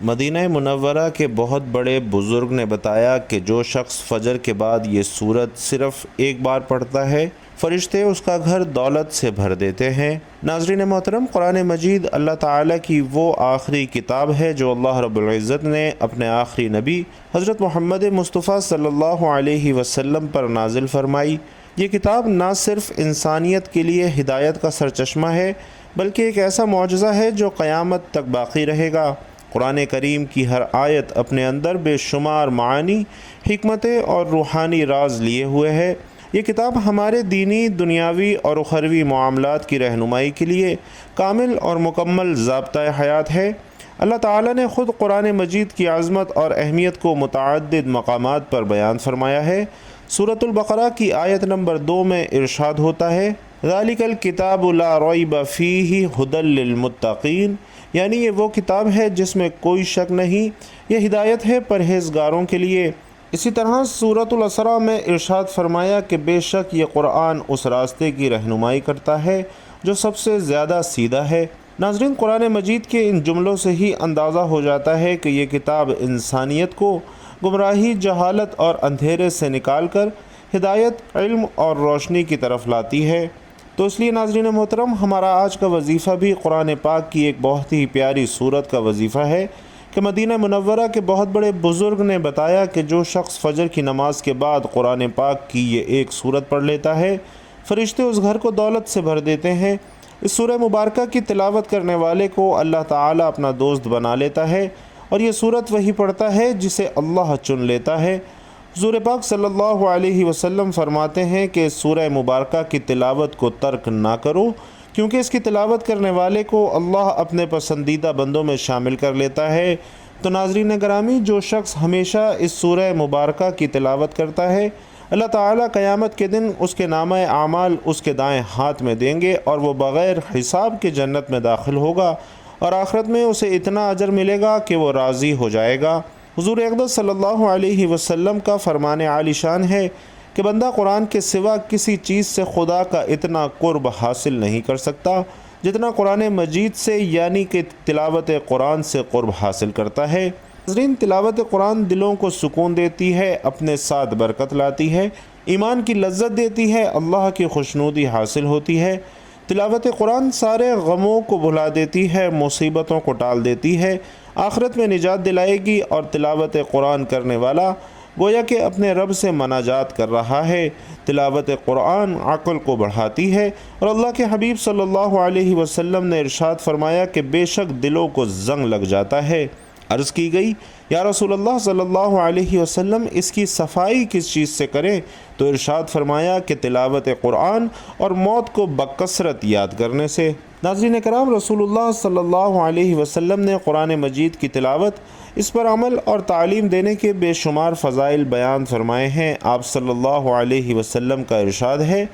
مدینہ منورہ کے بہت بڑے بزرگ نے بتایا کہ جو شخص فجر کے بعد یہ سورت صرف ایک بار پڑھتا ہے، فرشتے اس کا گھر دولت سے بھر دیتے ہیں۔ ناظرین محترم، قرآن مجید اللہ تعالیٰ کی وہ آخری کتاب ہے جو اللہ رب العزت نے اپنے آخری نبی حضرت محمد مصطفیٰ صلی اللہ علیہ وسلم پر نازل فرمائی۔ یہ کتاب نہ صرف انسانیت کے لیے ہدایت کا سرچشمہ ہے، بلکہ ایک ایسا معجزہ ہے جو قیامت تک باقی رہے گا۔ قرآن کریم کی ہر آیت اپنے اندر بے شمار معانی، حکمتیں اور روحانی راز لیے ہوئے ہے۔ یہ کتاب ہمارے دینی، دنیاوی اور اخروی معاملات کی رہنمائی کے لیے کامل اور مکمل ضابطۂ حیات ہے۔ اللہ تعالیٰ نے خود قرآن مجید کی عظمت اور اہمیت کو متعدد مقامات پر بیان فرمایا ہے۔ سورۃ البقرہ کی آیت نمبر 2 میں ارشاد ہوتا ہے، ذَلِكَ الْكِتَابُ لَا رَيْبَ فِيهِ هُدًى لِّلْمُتَّقِينَ، یعنی یہ وہ کتاب ہے جس میں کوئی شک نہیں، یہ ہدایت ہے پرہیزگاروں کے لیے۔ اسی طرح سورۃ الاسراء میں ارشاد فرمایا کہ بے شک یہ قرآن اس راستے کی رہنمائی کرتا ہے جو سب سے زیادہ سیدھا ہے۔ ناظرین، قرآن مجید کے ان جملوں سے ہی اندازہ ہو جاتا ہے کہ یہ کتاب انسانیت کو گمراہی، جہالت اور اندھیرے سے نکال کر ہدایت، علم اور روشنی کی طرف لاتی ہے۔ تو اس لیے ناظرین محترم، ہمارا آج کا وظیفہ بھی قرآن پاک کی ایک بہت ہی پیاری سورت کا وظیفہ ہے کہ مدینہ منورہ کے بہت بڑے بزرگ نے بتایا کہ جو شخص فجر کی نماز کے بعد قرآن پاک کی یہ ایک سورت پڑھ لیتا ہے، فرشتے اس گھر کو دولت سے بھر دیتے ہیں۔ اس سورہ مبارکہ کی تلاوت کرنے والے کو اللہ تعالیٰ اپنا دوست بنا لیتا ہے، اور یہ سورت وہی پڑھتا ہے جسے اللہ چن لیتا ہے۔ حضور پاک صلی اللہ علیہ وسلم فرماتے ہیں کہ اس سورہ مبارکہ کی تلاوت کو ترک نہ کرو، کیونکہ اس کی تلاوت کرنے والے کو اللہ اپنے پسندیدہ بندوں میں شامل کر لیتا ہے۔ تو ناظرین گرامی، جو شخص ہمیشہ اس سورہ مبارکہ کی تلاوت کرتا ہے، اللہ تعالیٰ قیامت کے دن اس کے نامہ اعمال اس کے دائیں ہاتھ میں دیں گے، اور وہ بغیر حساب کے جنت میں داخل ہوگا، اور آخرت میں اسے اتنا اجر ملے گا کہ وہ راضی ہو جائے گا۔ حضور اقدس صلی اللہ علیہ وسلم کا فرمان عالی شان ہے کہ بندہ قرآن کے سوا کسی چیز سے خدا کا اتنا قرب حاصل نہیں کر سکتا جتنا قرآن مجید سے، یعنی کہ تلاوت قرآن سے قرب حاصل کرتا ہے۔ ناظرین، تلاوت قرآن دلوں کو سکون دیتی ہے، اپنے ساتھ برکت لاتی ہے، ایمان کی لذت دیتی ہے، اللہ کی خوشنودی حاصل ہوتی ہے۔ تلاوت قرآن سارے غموں کو بھلا دیتی ہے، مصیبتوں کو ٹال دیتی ہے، آخرت میں نجات دلائے گی، اور تلاوت قرآن کرنے والا گویا کہ اپنے رب سے مناجات کر رہا ہے۔ تلاوت قرآن عقل کو بڑھاتی ہے، اور اللہ کے حبیب صلی اللہ علیہ وسلم نے ارشاد فرمایا کہ بے شک دلوں کو زنگ لگ جاتا ہے۔ عرض کی گئی، یا رسول اللہ صلی اللہ علیہ وسلم، اس کی صفائی کس چیز سے کریں؟ تو ارشاد فرمایا کہ تلاوت قرآن اور موت کو بکثرت یاد کرنے سے۔ ناظرین کرام، رسول اللہ صلی اللہ علیہ وسلم نے قرآن مجید کی تلاوت، اس پر عمل اور تعلیم دینے کے بے شمار فضائل بیان فرمائے ہیں۔ آپ صلی اللہ علیہ وسلم کا ارشاد ہے،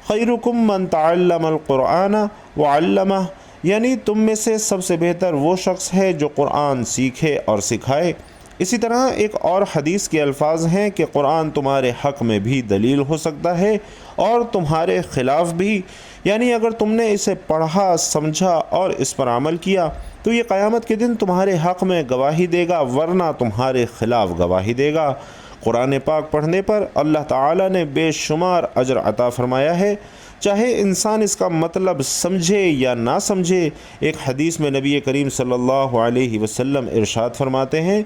خیرکم من تعلم القرآن وعلمہ، یعنی تم میں سے سب سے بہتر وہ شخص ہے جو قرآن سیکھے اور سکھائے۔ اسی طرح ایک اور حدیث کے الفاظ ہیں کہ قرآن تمہارے حق میں بھی دلیل ہو سکتا ہے اور تمہارے خلاف بھی، یعنی اگر تم نے اسے پڑھا، سمجھا اور اس پر عمل کیا تو یہ قیامت کے دن تمہارے حق میں گواہی دے گا، ورنہ تمہارے خلاف گواہی دے گا۔ قرآن پاک پڑھنے پر اللہ تعالیٰ نے بے شمار اجر عطا فرمایا ہے، چاہے انسان اس کا مطلب سمجھے یا نہ سمجھے۔ ایک حدیث میں نبی کریم صلی اللہ علیہ وسلم ارشاد فرماتے ہیں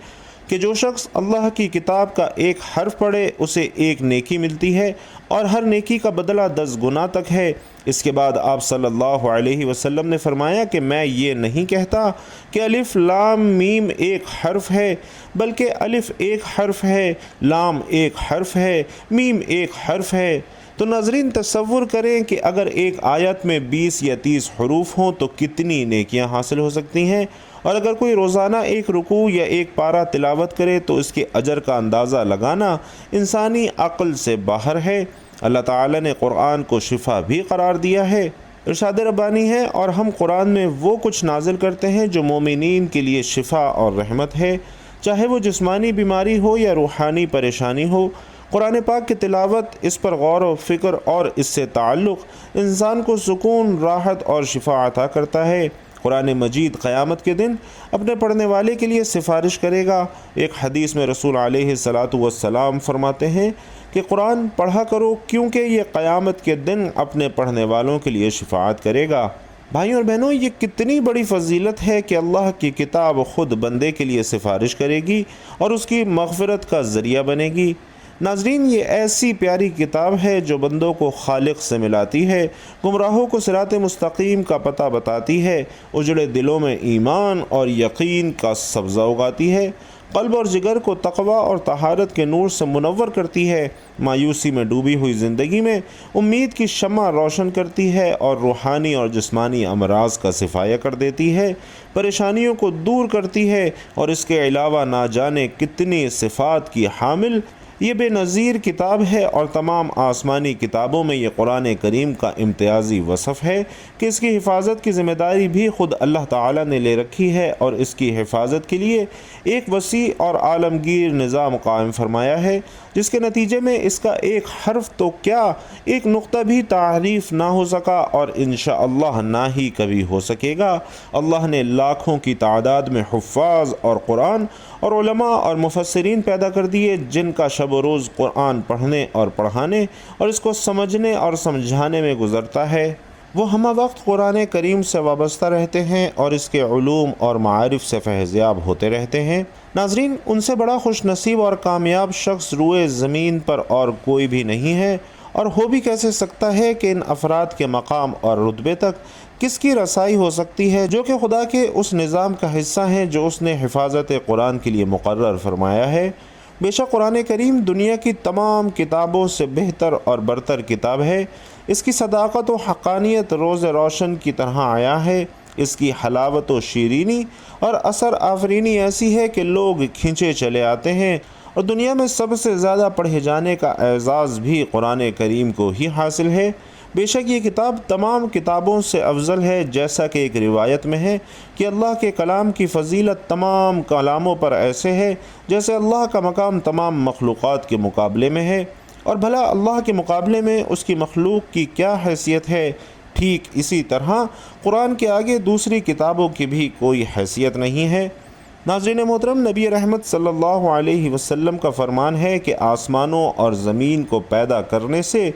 کہ جو شخص اللہ کی کتاب کا ایک حرف پڑھے اسے ایک نیکی ملتی ہے، اور ہر نیکی کا بدلہ 10 گنا تک ہے۔ اس کے بعد آپ صلی اللہ علیہ وسلم نے فرمایا کہ میں یہ نہیں کہتا کہ الف لام میم ایک حرف ہے، بلکہ الف ایک حرف ہے، لام ایک حرف ہے، میم ایک حرف ہے۔ تو ناظرین، تصور کریں کہ اگر ایک آیت میں 20 یا 30 حروف ہوں تو کتنی نیکیاں حاصل ہو سکتی ہیں، اور اگر کوئی روزانہ ایک رکوع یا ایک پارہ تلاوت کرے تو اس کے اجر کا اندازہ لگانا انسانی عقل سے باہر ہے۔ اللہ تعالیٰ نے قرآن کو شفا بھی قرار دیا ہے۔ ارشاد ربانی ہے، اور ہم قرآن میں وہ کچھ نازل کرتے ہیں جو مومنین کے لیے شفا اور رحمت ہے، چاہے وہ جسمانی بیماری ہو یا روحانی پریشانی ہو۔ قرآن پاک کی تلاوت، اس پر غور و فکر اور اس سے تعلق انسان کو سکون، راحت اور شفا عطا کرتا ہے۔ قرآن مجید قیامت کے دن اپنے پڑھنے والے کے لیے سفارش کرے گا۔ ایک حدیث میں رسول علیہ الصلاۃ والسلام فرماتے ہیں کہ قرآن پڑھا کرو کیونکہ یہ قیامت کے دن اپنے پڑھنے والوں کے لیے شفاعت کرے گا۔ بھائیوں اور بہنوں، یہ کتنی بڑی فضیلت ہے کہ اللہ کی کتاب خود بندے کے لیے سفارش کرے گی اور اس کی مغفرت کا ذریعہ بنے گی۔ ناظرین، یہ ایسی پیاری کتاب ہے جو بندوں کو خالق سے ملاتی ہے، گمراہوں کو صراط مستقیم کا پتہ بتاتی ہے، اجڑے دلوں میں ایمان اور یقین کا سبزہ اگاتی ہے، قلب اور جگر کو تقوی اور طہارت کے نور سے منور کرتی ہے، مایوسی میں ڈوبی ہوئی زندگی میں امید کی شمع روشن کرتی ہے اور روحانی اور جسمانی امراض کا صفایا کر دیتی ہے، پریشانیوں کو دور کرتی ہے، اور اس کے علاوہ نہ جانے کتنی صفات کی حامل یہ بے نظیر کتاب ہے۔ اور تمام آسمانی کتابوں میں یہ قرآن کریم کا امتیازی وصف ہے کہ اس کی حفاظت کی ذمہ داری بھی خود اللہ تعالیٰ نے لے رکھی ہے، اور اس کی حفاظت کے لیے ایک وسیع اور عالمگیر نظام قائم فرمایا ہے، جس کے نتیجے میں اس کا ایک حرف تو کیا ایک نقطہ بھی تحریف نہ ہو سکا، اور انشاءاللہ نہ ہی کبھی ہو سکے گا۔ اللہ نے لاکھوں کی تعداد میں حفاظ اور قرآن اور علماء اور مفسرین پیدا کر دیے، جن کا شب و روز قرآن پڑھنے اور پڑھانے اور اس کو سمجھنے اور سمجھانے میں گزرتا ہے۔ وہ ہمہ وقت قرآن کریم سے وابستہ رہتے ہیں اور اس کے علوم اور معارف سے فیضیاب ہوتے رہتے ہیں۔ ناظرین، ان سے بڑا خوش نصیب اور کامیاب شخص روئے زمین پر اور کوئی بھی نہیں ہے، اور ہو بھی کیسے سکتا ہے کہ ان افراد کے مقام اور رتبے تک کس کی رسائی ہو سکتی ہے جو کہ خدا کے اس نظام کا حصہ ہیں جو اس نے حفاظت قرآن کے لیے مقرر فرمایا ہے۔ بے شک قرآن کریم دنیا کی تمام کتابوں سے بہتر اور برتر کتاب ہے۔ اس کی صداقت و حقانیت روز روشن کی طرح آیا ہے۔ اس کی حلاوت و شیرینی اور اثر آفرینی ایسی ہے کہ لوگ کھینچے چلے آتے ہیں، اور دنیا میں سب سے زیادہ پڑھے جانے کا اعزاز بھی قرآن کریم کو ہی حاصل ہے۔ بے شک یہ کتاب تمام کتابوں سے افضل ہے، جیسا کہ ایک روایت میں ہے کہ اللہ کے کلام کی فضیلت تمام کلاموں پر ایسے ہے جیسے اللہ کا مقام تمام مخلوقات کے مقابلے میں ہے، اور بھلا اللہ کے مقابلے میں اس کی مخلوق کی کیا حیثیت ہے، ٹھیک اسی طرح قرآن کے آگے دوسری کتابوں کی بھی کوئی حیثیت نہیں ہے۔ ناظرین محترم، نبی رحمت صلی اللہ علیہ وسلم کا فرمان ہے کہ آسمانوں اور زمین کو پیدا کرنے سے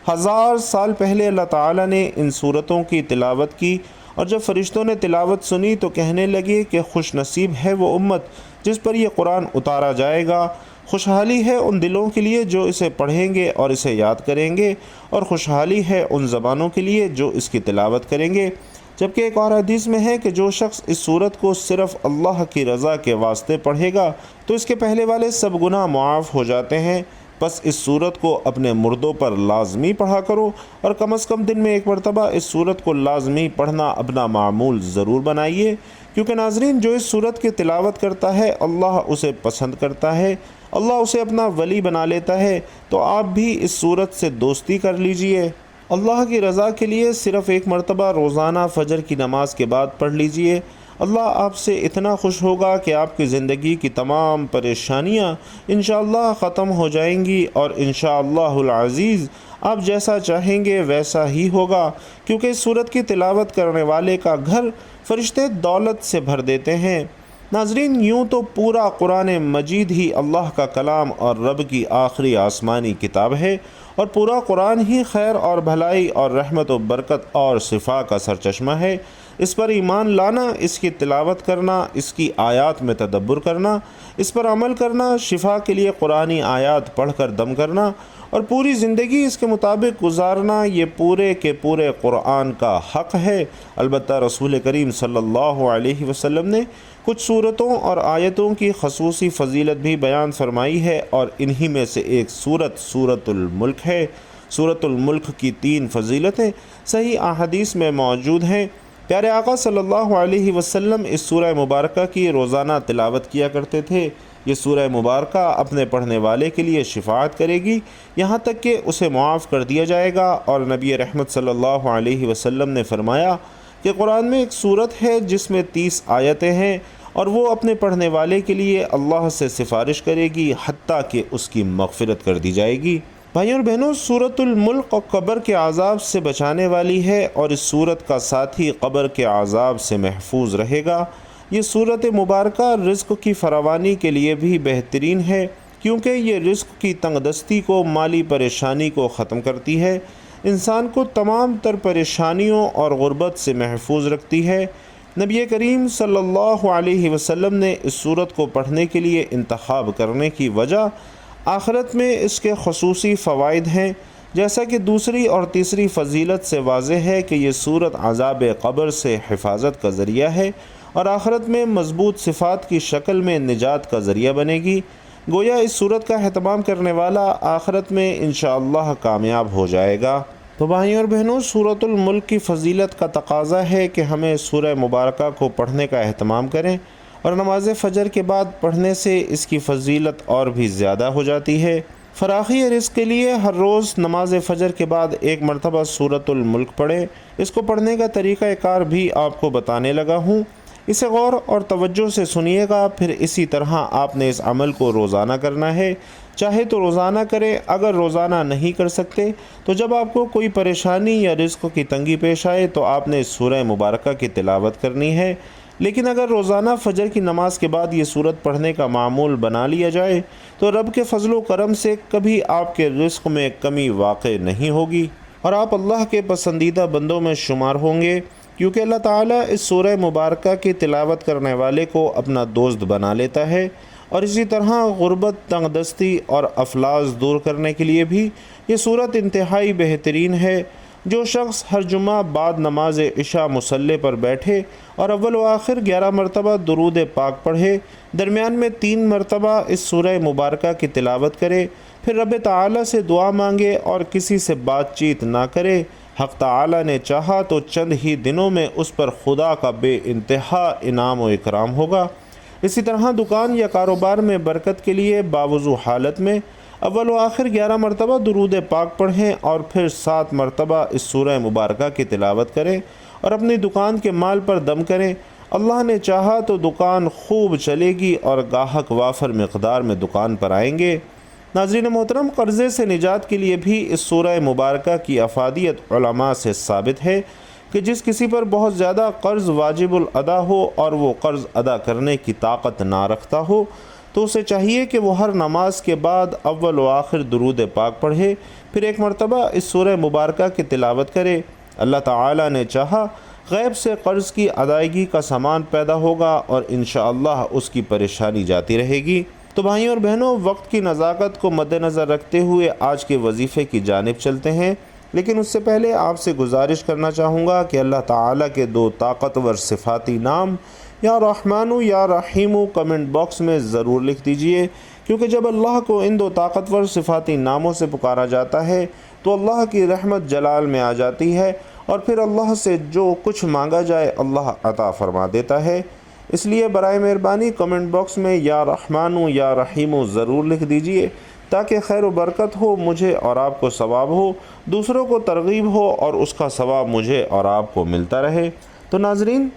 1000 سال پہلے اللہ تعالیٰ نے ان صورتوں کی تلاوت کی، اور جب فرشتوں نے تلاوت سنی تو کہنے لگے کہ خوش نصیب ہے وہ امت جس پر یہ قرآن اتارا جائے گا، خوشحالی ہے ان دلوں کے لیے جو اسے پڑھیں گے اور اسے یاد کریں گے، اور خوشحالی ہے ان زبانوں کے لیے جو اس کی تلاوت کریں گے۔ جبکہ ایک اور حدیث میں ہے کہ جو شخص اس سورت کو صرف اللہ کی رضا کے واسطے پڑھے گا تو اس کے پہلے والے سب گناہ معاف ہو جاتے ہیں۔ بس اس سورت کو اپنے مردوں پر لازمی پڑھا کرو، اور کم از کم دن میں ایک مرتبہ اس سورت کو لازمی پڑھنا اپنا معمول ضرور بنائیے، کیونکہ ناظرین جو اس سورت کی تلاوت کرتا ہے اللہ اسے پسند کرتا ہے، اللہ اسے اپنا ولی بنا لیتا ہے۔ تو آپ بھی اس سورت سے دوستی کر لیجئے۔ اللہ کی رضا کے لیے صرف ایک مرتبہ روزانہ فجر کی نماز کے بعد پڑھ لیجئے۔ اللہ آپ سے اتنا خوش ہوگا کہ آپ کی زندگی کی تمام پریشانیاں انشاءاللہ ختم ہو جائیں گی، اور انشاءاللہ العزیز آپ جیسا چاہیں گے ویسا ہی ہوگا، کیونکہ اس سورت کی تلاوت کرنے والے کا گھر فرشتے دولت سے بھر دیتے ہیں۔ ناظرین، یوں تو پورا قرآن مجید ہی اللہ کا کلام اور رب کی آخری آسمانی کتاب ہے، اور پورا قرآن ہی خیر اور بھلائی اور رحمت و برکت اور شفا کا سرچشمہ ہے۔ اس پر ایمان لانا، اس کی تلاوت کرنا، اس کی آیات میں تدبر کرنا، اس پر عمل کرنا، شفا کے لیے قرآنی آیات پڑھ کر دم کرنا، اور پوری زندگی اس کے مطابق گزارنا، یہ پورے کے پورے قرآن کا حق ہے۔ البتہ رسول کریم صلی اللہ علیہ وسلم نے کچھ صورتوں اور آیتوں کی خصوصی فضیلت بھی بیان فرمائی ہے، اور انہی میں سے ایک سورت الملک ہے۔ سورت الملک کی 3 فضیلتیں صحیح احادیث میں موجود ہیں۔ پیارے آقا صلی اللہ علیہ وسلم اس سورہ مبارکہ کی روزانہ تلاوت کیا کرتے تھے۔ یہ سورہ مبارکہ اپنے پڑھنے والے کے لیے شفاعت کرے گی، یہاں تک کہ اسے معاف کر دیا جائے گا، اور نبی رحمت صلی اللہ علیہ وسلم نے فرمایا کہ قرآن میں ایک سورت ہے جس میں 30 آیتیں ہیں، اور وہ اپنے پڑھنے والے کے لیے اللہ سے سفارش کرے گی حتیٰ کہ اس کی مغفرت کر دی جائے گی۔ بھائیوں اور بہنوں، سورۃ الملک قبر کے عذاب سے بچانے والی ہے اور اس سورت کا ساتھی قبر کے عذاب سے محفوظ رہے گا۔ یہ سورت مبارکہ رزق کی فراوانی کے لیے بھی بہترین ہے، کیونکہ یہ رزق کی تنگ دستی کو، مالی پریشانی کو ختم کرتی ہے، انسان کو تمام تر پریشانیوں اور غربت سے محفوظ رکھتی ہے۔ نبی کریم صلی اللہ علیہ وسلم نے اس سورت کو پڑھنے کے لیے انتخاب کرنے کی وجہ آخرت میں اس کے خصوصی فوائد ہیں، جیسا کہ دوسری اور تیسری فضیلت سے واضح ہے کہ یہ سورت عذاب قبر سے حفاظت کا ذریعہ ہے اور آخرت میں مضبوط صفات کی شکل میں نجات کا ذریعہ بنے گی۔ گویا اس سورت کا اہتمام کرنے والا آخرت میں انشاءاللہ کامیاب ہو جائے گا۔ تو بھائیوں اور بہنوں، سورۃ الملک کی فضیلت کا تقاضا ہے کہ ہمیں سورہ مبارکہ کو پڑھنے کا اہتمام کریں، اور نماز فجر کے بعد پڑھنے سے اس کی فضیلت اور بھی زیادہ ہو جاتی ہے۔ فراخی رزق کے لیے ہر روز نماز فجر کے بعد ایک مرتبہ سورۃ الملک پڑھیں۔ اس کو پڑھنے کا طریقہ کار بھی آپ کو بتانے لگا ہوں، اسے غور اور توجہ سے سنیے گا، پھر اسی طرح آپ نے اس عمل کو روزانہ کرنا ہے۔ چاہے تو روزانہ کریں، اگر روزانہ نہیں کر سکتے تو جب آپ کو کوئی پریشانی یا رزق کی تنگی پیش آئے تو آپ نے سورہ مبارکہ کی تلاوت کرنی ہے۔ لیکن اگر روزانہ فجر کی نماز کے بعد یہ سورت پڑھنے کا معمول بنا لیا جائے تو رب کے فضل و کرم سے کبھی آپ کے رزق میں کمی واقع نہیں ہوگی اور آپ اللہ کے پسندیدہ بندوں میں شمار ہوں گے، کیونکہ اللہ تعالیٰ اس سورہ مبارکہ کی تلاوت کرنے والے کو اپنا دوست بنا لیتا ہے۔ اور اسی طرح غربت، تنگ دستی اور افلاس دور کرنے کے لیے بھی یہ سورت انتہائی بہترین ہے۔ جو شخص ہر جمعہ بعد نماز عشاء مصلی پر بیٹھے اور اول و آخر 11 مرتبہ درود پاک پڑھے، درمیان میں 3 مرتبہ اس سورہ مبارکہ کی تلاوت کرے، پھر رب تعالیٰ سے دعا مانگے اور کسی سے بات چیت نہ کرے، حق تعالیٰ نے چاہا تو چند ہی دنوں میں اس پر خدا کا بے انتہا انعام و اکرام ہوگا۔ اسی طرح دکان یا کاروبار میں برکت کے لیے باوضو حالت میں اول و آخر 11 مرتبہ درود پاک پڑھیں اور پھر 7 مرتبہ اس سورہ مبارکہ کی تلاوت کریں اور اپنی دکان کے مال پر دم کریں۔ اللہ نے چاہا تو دکان خوب چلے گی اور گاہک وافر مقدار میں دکان پر آئیں گے۔ ناظرین محترم، قرضے سے نجات کے لیے بھی اس سورہ مبارکہ کی افادیت علماء سے ثابت ہے کہ جس کسی پر بہت زیادہ قرض واجب الادا ہو اور وہ قرض ادا کرنے کی طاقت نہ رکھتا ہو تو اسے چاہیے کہ وہ ہر نماز کے بعد اول و آخر درود پاک پڑھے، پھر 1 مرتبہ اس سورہ مبارکہ کی تلاوت کرے۔ اللہ تعالیٰ نے چاہا غیب سے قرض کی ادائیگی کا سامان پیدا ہوگا اور انشاءاللہ اس کی پریشانی جاتی رہے گی۔ تو بھائیوں اور بہنوں، وقت کی نزاکت کو مد نظر رکھتے ہوئے آج کے وظیفے کی جانب چلتے ہیں، لیکن اس سے پہلے آپ سے گزارش کرنا چاہوں گا کہ اللہ تعالیٰ کے 2 طاقتور صفاتی نام یا رحمانو یا رحیمو کمنٹ باکس میں ضرور لکھ دیجئے، کیونکہ جب اللہ کو ان 2 طاقتور صفاتی ناموں سے پکارا جاتا ہے تو اللہ کی رحمت جلال میں آ جاتی ہے اور پھر اللہ سے جو کچھ مانگا جائے اللہ عطا فرما دیتا ہے۔ اس لیے برائے مہربانی کمنٹ باکس میں یا رحمانو یا رحیمو ضرور لکھ دیجئے تاکہ خیر و برکت ہو، مجھے اور آپ کو ثواب ہو، دوسروں کو ترغیب ہو اور اس کا ثواب مجھے اور آپ کو ملتا رہے۔ تو ناظرین،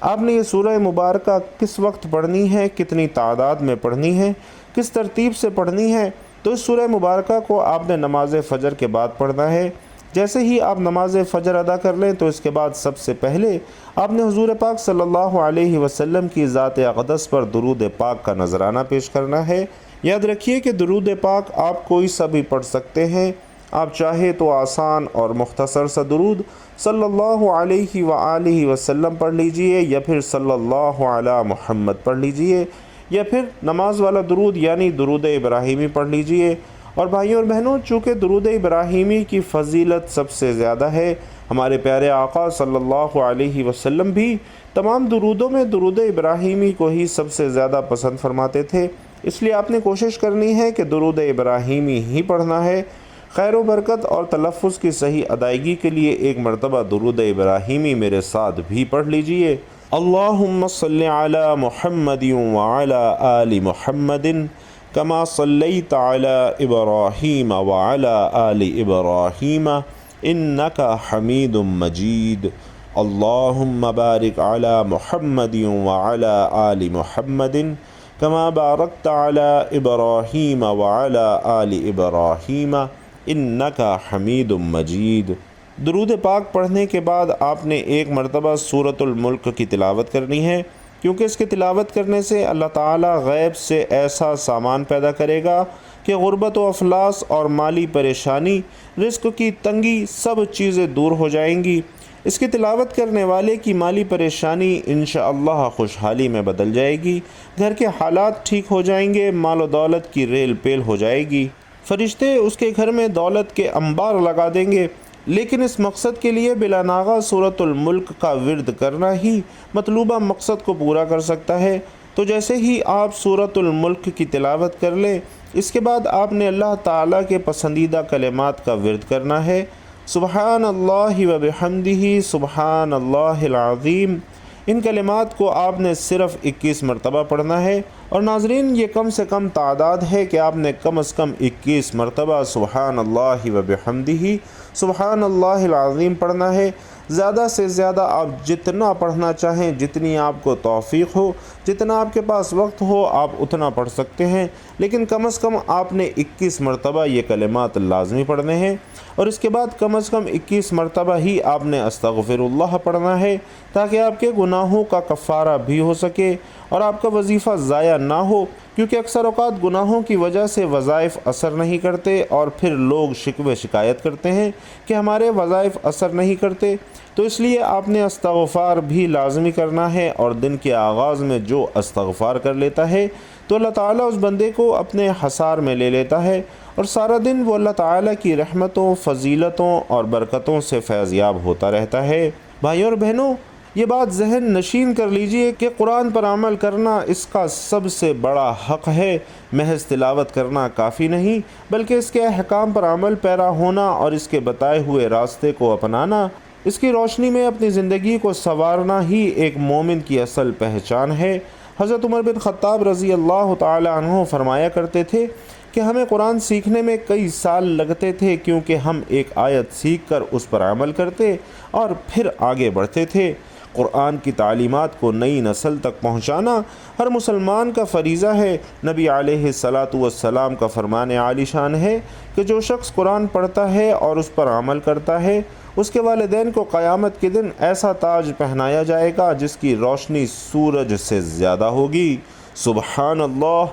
آپ نے یہ سورہ مبارکہ کس وقت پڑھنی ہے، کتنی تعداد میں پڑھنی ہے، کس ترتیب سے پڑھنی ہے؟ تو اس سورہ مبارکہ کو آپ نے نماز فجر کے بعد پڑھنا ہے۔ جیسے ہی آپ نماز فجر ادا کر لیں تو اس کے بعد سب سے پہلے آپ نے حضور پاک صلی اللہ علیہ وسلم کی ذات اقدس پر درود پاک کا نذرانہ پیش کرنا ہے۔ یاد رکھیے کہ درود پاک آپ کوئی سا بھی پڑھ سکتے ہیں، آپ چاہے تو آسان اور مختصر سا درود صلی اللہ علیہ وآلہ وسلم پڑھ لیجئے، یا پھر صلی اللہ علی محمد پڑھ لیجئے، یا پھر نماز والا درود یعنی درود ابراہیمی پڑھ لیجئے۔ اور بھائیوں اور بہنوں، چونکہ درود ابراہیمی کی فضیلت سب سے زیادہ ہے، ہمارے پیارے آقا صلی اللہ علیہ وسلم بھی تمام درودوں میں درود ابراہیمی کو ہی سب سے زیادہ پسند فرماتے تھے، اس لیے آپ نے کوشش کرنی ہے کہ درود ابراہیمی ہی پڑھنا ہے۔ خیر و برکت اور تلفظ کی صحیح ادائیگی کے لیے 1 مرتبہ درود ابراہیمی میرے ساتھ بھی پڑھ لیجئے۔ اللہم صلی علی محمد وعلی آل محمد کما صلیت علی ابراہیم وعلی آل ابراہیم انک حمید مجید۔ اللہم بارک علی محمد وعلی آل محمد کما بارکت علی ابراہیم وعلی آل ابراہیم انکا حمید مجید۔ درود پاک پڑھنے کے بعد آپ نے ایک مرتبہ سورۃ الملک کی تلاوت کرنی ہے، کیونکہ اس کی تلاوت کرنے سے اللہ تعالیٰ غیب سے ایسا سامان پیدا کرے گا کہ غربت و افلاس اور مالی پریشانی، رزق کی تنگی، سب چیزیں دور ہو جائیں گی۔ اس کی تلاوت کرنے والے کی مالی پریشانی انشاءاللہ خوشحالی میں بدل جائے گی، گھر کے حالات ٹھیک ہو جائیں گے، مال و دولت کی ریل پیل ہو جائے گی، فرشتے اس کے گھر میں دولت کے انبار لگا دیں گے۔ لیکن اس مقصد کے لیے بلا ناغہ سورۃ الملک کا ورد کرنا ہی مطلوبہ مقصد کو پورا کر سکتا ہے۔ تو جیسے ہی آپ سورۃ الملک کی تلاوت کر لیں، اس کے بعد آپ نے اللہ تعالیٰ کے پسندیدہ کلمات کا ورد کرنا ہے۔ سبحان اللہ و بحمدہ سبحان اللہ العظیم، ان کلمات کو آپ نے صرف 21 مرتبہ پڑھنا ہے۔ اور ناظرین، یہ کم سے کم تعداد ہے کہ آپ نے کم از کم 21 مرتبہ سبحان اللہ و بحمدہ سبحان اللہ العظیم پڑھنا ہے۔ زیادہ سے زیادہ آپ جتنا پڑھنا چاہیں، جتنی آپ کو توفیق ہو، جتنا آپ کے پاس وقت ہو، آپ اتنا پڑھ سکتے ہیں، لیکن کم از کم آپ نے 21 مرتبہ یہ کلمات لازمی پڑھنے ہیں۔ اور اس کے بعد کم از کم 21 مرتبہ ہی آپ نے استغفر اللہ پڑھنا ہے، تاکہ آپ کے گناہوں کا کفارہ بھی ہو سکے اور آپ کا وظیفہ ضائع نہ ہو، کیونکہ اکثر اوقات گناہوں کی وجہ سے وظائف اثر نہیں کرتے اور پھر لوگ شکوے شکایت کرتے ہیں کہ ہمارے وظائف اثر نہیں کرتے۔ تو اس لیے آپ نے استغفار بھی لازمی کرنا ہے، اور دن کے آغاز میں جو استغفار کر لیتا ہے تو اللہ تعالیٰ اس بندے کو اپنے حصار میں لے لیتا ہے، اور سارا دن وہ اللہ تعالیٰ کی رحمتوں، فضیلتوں اور برکتوں سے فیض یاب ہوتا رہتا ہے۔ بھائیوں اور بہنوں، یہ بات ذہن نشین کر لیجئے کہ قرآن پر عمل کرنا اس کا سب سے بڑا حق ہے۔ محض تلاوت کرنا کافی نہیں، بلکہ اس کے احکام پر عمل پیرا ہونا اور اس کے بتائے ہوئے راستے کو اپنانا، اس کی روشنی میں اپنی زندگی کو سنوارنا ہی ایک مومن کی اصل پہچان ہے۔ حضرت عمر بن خطاب رضی اللہ تعالی عنہ فرمایا کرتے تھے کہ ہمیں قرآن سیکھنے میں کئی سال لگتے تھے، کیونکہ ہم ایک آیت سیکھ کر اس پر عمل کرتے اور پھر آگے بڑھتے تھے۔ قرآن کی تعلیمات کو نئی نسل تک پہنچانا ہر مسلمان کا فریضہ ہے۔ نبی علیہ الصلاۃ والسلام کا فرمان عالی شان ہے کہ جو شخص قرآن پڑھتا ہے اور اس پر عمل کرتا ہے، اس کے والدین کو قیامت کے دن ایسا تاج پہنایا جائے گا جس کی روشنی سورج سے زیادہ ہوگی۔ سبحان اللہ۔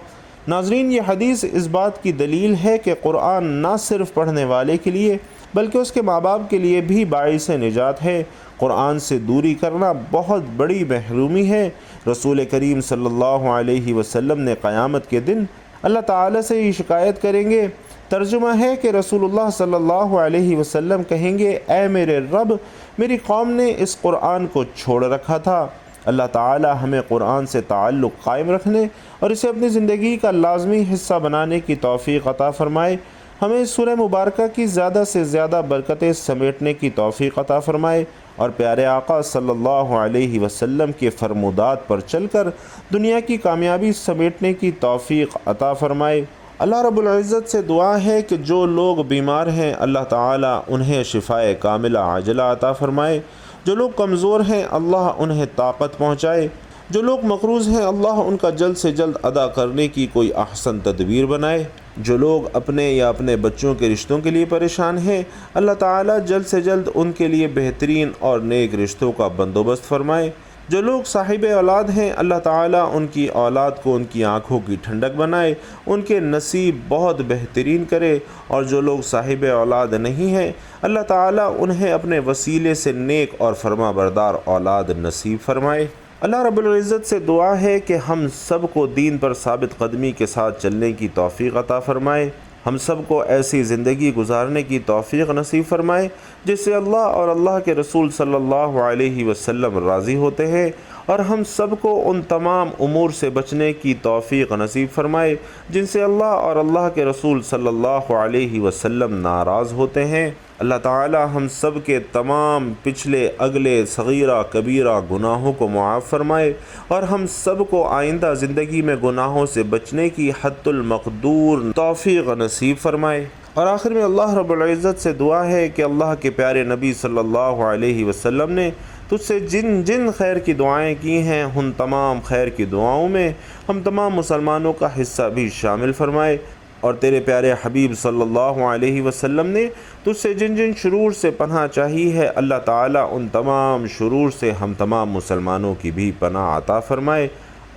ناظرین، یہ حدیث اس بات کی دلیل ہے کہ قرآن نہ صرف پڑھنے والے کے لیے بلکہ اس کے ماں باپ کے لیے بھی باعث نجات ہے۔ قرآن سے دوری کرنا بہت بڑی محرومی ہے۔ رسول کریم صلی اللہ علیہ وسلم نے قیامت کے دن اللہ تعالیٰ سے یہ شکایت کریں گے۔ ترجمہ ہے کہ رسول اللہ صلی اللہ علیہ وسلم کہیں گے، اے میرے رب، میری قوم نے اس قرآن کو چھوڑ رکھا تھا۔ اللہ تعالیٰ ہمیں قرآن سے تعلق قائم رکھنے اور اسے اپنی زندگی کا لازمی حصہ بنانے کی توفیق عطا فرمائے۔ ہمیں اس سورہ مبارکہ کی زیادہ سے زیادہ برکتیں سمیٹنے کی توفیق عطا فرمائے، اور پیارے آقا صلی اللہ علیہ وسلم کے فرمودات پر چل کر دنیا کی کامیابی سمیٹنے کی توفیق عطا فرمائے۔ اللہ رب العزت سے دعا ہے کہ جو لوگ بیمار ہیں اللہ تعالیٰ انہیں شفائے کاملہ عاجلہ عطا فرمائے، جو لوگ کمزور ہیں اللہ انہیں طاقت پہنچائے، جو لوگ مقروض ہیں اللہ ان کا جلد سے جلد ادا کرنے کی کوئی احسن تدبیر بنائے، جو لوگ اپنے یا اپنے بچوں کے رشتوں کے لیے پریشان ہیں اللہ تعالیٰ جلد سے جلد ان کے لیے بہترین اور نیک رشتوں کا بندوبست فرمائے، جو لوگ صاحب اولاد ہیں اللہ تعالیٰ ان کی اولاد کو ان کی آنکھوں کی ٹھنڈک بنائے، ان کے نصیب بہت بہترین کرے، اور جو لوگ صاحب اولاد نہیں ہیں اللہ تعالیٰ انہیں اپنے وسیلے سے نیک اور فرما بردار اولاد نصیب فرمائے۔ اللہ رب العزت سے دعا ہے کہ ہم سب کو دین پر ثابت قدمی کے ساتھ چلنے کی توفیق عطا فرمائے، ہم سب کو ایسی زندگی گزارنے کی توفیق نصیب فرمائے جس سے اللہ اور اللہ کے رسول صلی اللہ علیہ وسلم راضی ہوتے ہیں، اور ہم سب کو ان تمام امور سے بچنے کی توفیق نصیب فرمائے جن سے اللہ اور اللہ کے رسول صلی اللہ علیہ وسلم ناراض ہوتے ہیں۔ اللہ تعالی ہم سب کے تمام پچھلے اگلے صغیرہ کبیرہ گناہوں کو معاف فرمائے، اور ہم سب کو آئندہ زندگی میں گناہوں سے بچنے کی حد المقدور توفیق نصیب فرمائے۔ اور آخر میں اللہ رب العزت سے دعا ہے کہ اللہ کے پیارے نبی صلی اللہ علیہ وسلم نے تجھ سے جن جن خیر کی دعائیں کی ہیں ان تمام خیر کی دعاؤں میں ہم تمام مسلمانوں کا حصہ بھی شامل فرمائے۔ اور تیرے پیارے حبیب صلی اللہ علیہ وسلم نے تجھ سے جن جن شرور سے پناہ چاہی ہے، اللہ تعالیٰ ان تمام شرور سے ہم تمام مسلمانوں کی بھی پناہ عطا فرمائے،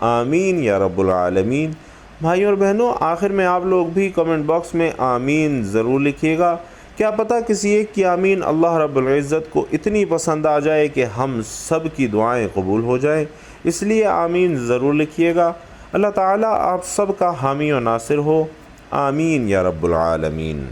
آمین یا رب العالمین۔ بھائیوں اور بہنوں، آخر میں آپ لوگ بھی کمنٹ باکس میں آمین ضرور لکھیے گا۔ کیا پتہ کسی ایک کی آمین اللہ رب العزت کو اتنی پسند آ جائے کہ ہم سب کی دعائیں قبول ہو جائیں، اس لیے آمین ضرور لکھیے گا۔ اللہ تعالیٰ آپ سب کا حامی و ناصر ہو، آمین یا رب العالمین۔